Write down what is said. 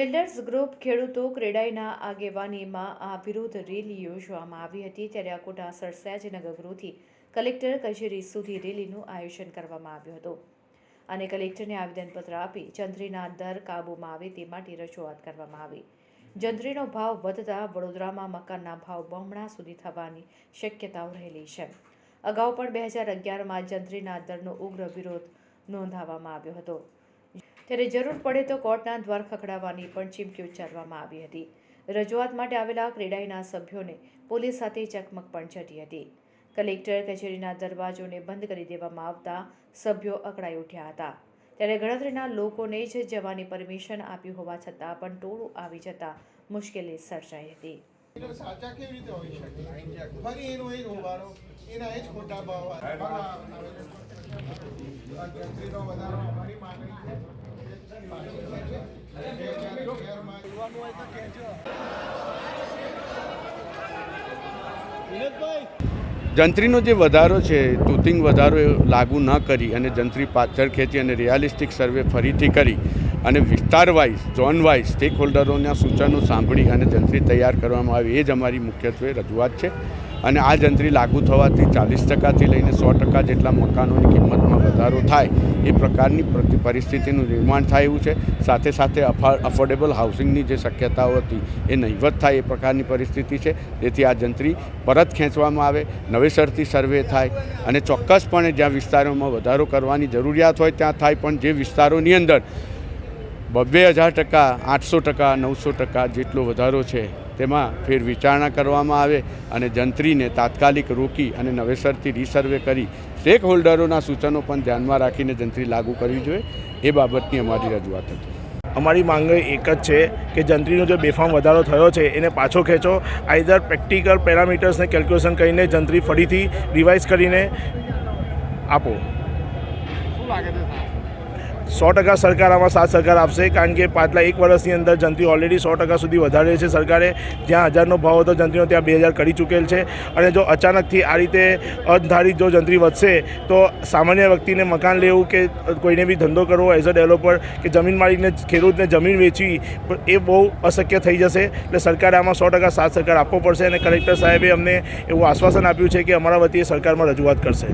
Builders group ખેડૂતો ક્રેડાઈના આગેવાનીમાં આ વિરોધ રેલી યોજવામાં આવી હતી। ત્યારે અકોટા સયાજીનગર ગૃહથી કલેક્ટર કચેરી સુધી રેલીનું આયોજન કરવામાં આવ્યું હતું અને કલેક્ટરને આવેદનપત્ર આપી જંત્રીના દર કાબૂમાં આવે તે માટે રજૂઆત કરવામાં આવી। જંત્રીનો ભાવ વધતા વડોદરામાં મકાનના ભાવ બમણા સુધી થવાની શક્યતાઓ રહેલી છે। અગાઉ પણ 2011માં જંત્રીના દરનો ઉગ્ર વિરોધ નોંધાવવામાં આવ્યો હતો। ત્યારે જરૂર પડે તો કોર્ટના દ્વાર ખખડાવવાની પણ ચીમકી ઉચ્ચારવામાં આવી હતી। રજૂઆત માટે આવેલા ક્રેડાઈના સભ્યોને પોલીસ સાથે ચકમક પણ ચડી હતી। કલેક્ટર કચેરીના દરવાજોને બંધ કરી દેવામાં આવતા સભ્યો અકળાઈ ઉઠ્યા હતા। ત્યારે ગણતરીના લોકોને જ જવાની પરમિશન આપી હોવા છતાં પણ ટોળું આવી જતા મુશ્કેલી સર્જાઈ હતી। સાચા કેવી રીતે હોઈ શકે? ફરી એનો એ હોવાનો એના એ જ ખોટા ભાવ જંત્રીનો વધારો અમારી માંગણી છે। જંત્રીનો જે વધારો છે તૂતિંગ વધારો લાગુ ન કરી અને જંત્રી પાછળ ખેંચી અને રિયાલિસ્ટિક સર્વે ફરીથી કરી અને વિસ્તાર વાઇઝ ઝોન વાઇઝ સ્ટેક હોલ્ડરોના સૂચનો સાંભળી અને જંત્રી તૈયાર કરવામાં આવી એ જ અમારી મુખ્યત્વે રજૂઆત છે। અને આ જંત્રી લાગુ થવાથી 40% લઈને 100% જેટલા મકાનોની કિંમતમાં વધારો થાય એ પ્રકારની પરિસ્થિતિનું નિર્માણ થાય એવું છે। સાથે સાથે અફોર્ડેબલ હાઉસિંગની જે શક્યતાઓ હતી એ નહીવત થાય એ પ્રકારની પરિસ્થિતિ છે। તેથી આ જંત્રી પરત ખેંચવામાં આવે, નવેસરથી સર્વે થાય અને ચોક્કસપણે જ્યાં વિસ્તારોમાં વધારો કરવાની જરૂરિયાત હોય ત્યાં થાય, પણ જે વિસ્તારોની અંદર 2000%, 800%, 900% જેટલો વધારો છે તેમાં ફેર વિચારણા કરવામાં આવે અને જંત્રીને તાત્કાલિક રોકી અને નવેસરથી રીસર્વે કરી સ્ટેક હોલ્ડરોના સૂચનો પણ ધ્યાનમાં રાખીને જંત્રી લાગુ કરવી જોઈએ એ બાબતની અમારી રજૂઆત હતી। અમારી માંગ એક જ છે કે જંત્રીનો જે બેફામ વધારો થયો છે એને પાછો ખેંચો। આઈધર પ્રેક્ટિકલ પેરામીટર્સને કેલ્ક્યુલેશન કરીને જંત્રી ફરીથી રિવાઇઝ કરીને આપો। શું લાગે છે? 100% સરકાર આમાં સાથ સહકાર આપશે, કારણ કે પાછલા 1 વર્ષની અંદર જંત્રી ઓલરેડી 100% સુધી વધારે છે સરકારે। જ્યાં 1000નો ભાવ હતો જંત્રીનો ત્યાં 2000 કરી ચૂકેલ છે અને જો અચાનકથી આ રીતે અણધારી જો જંત્રી વધશે તો સામાન્ય વ્યક્તિને મકાન લેવું કે કોઈને બી ધંધો કરવો એઝ અ ડેવલપર કે જમીન માલિકને ખેડૂતને જમીન વેચવી એ બહુ અશક્ય થઈ જશે। એટલે સરકારે આમાં 100% સાથ સહકાર આપવો પડશે અને કલેક્ટર સાહેબે અમને એવું આશ્વાસન આપ્યું છે કે અમારા વતીએ સરકારમાં રજૂઆત કરશે।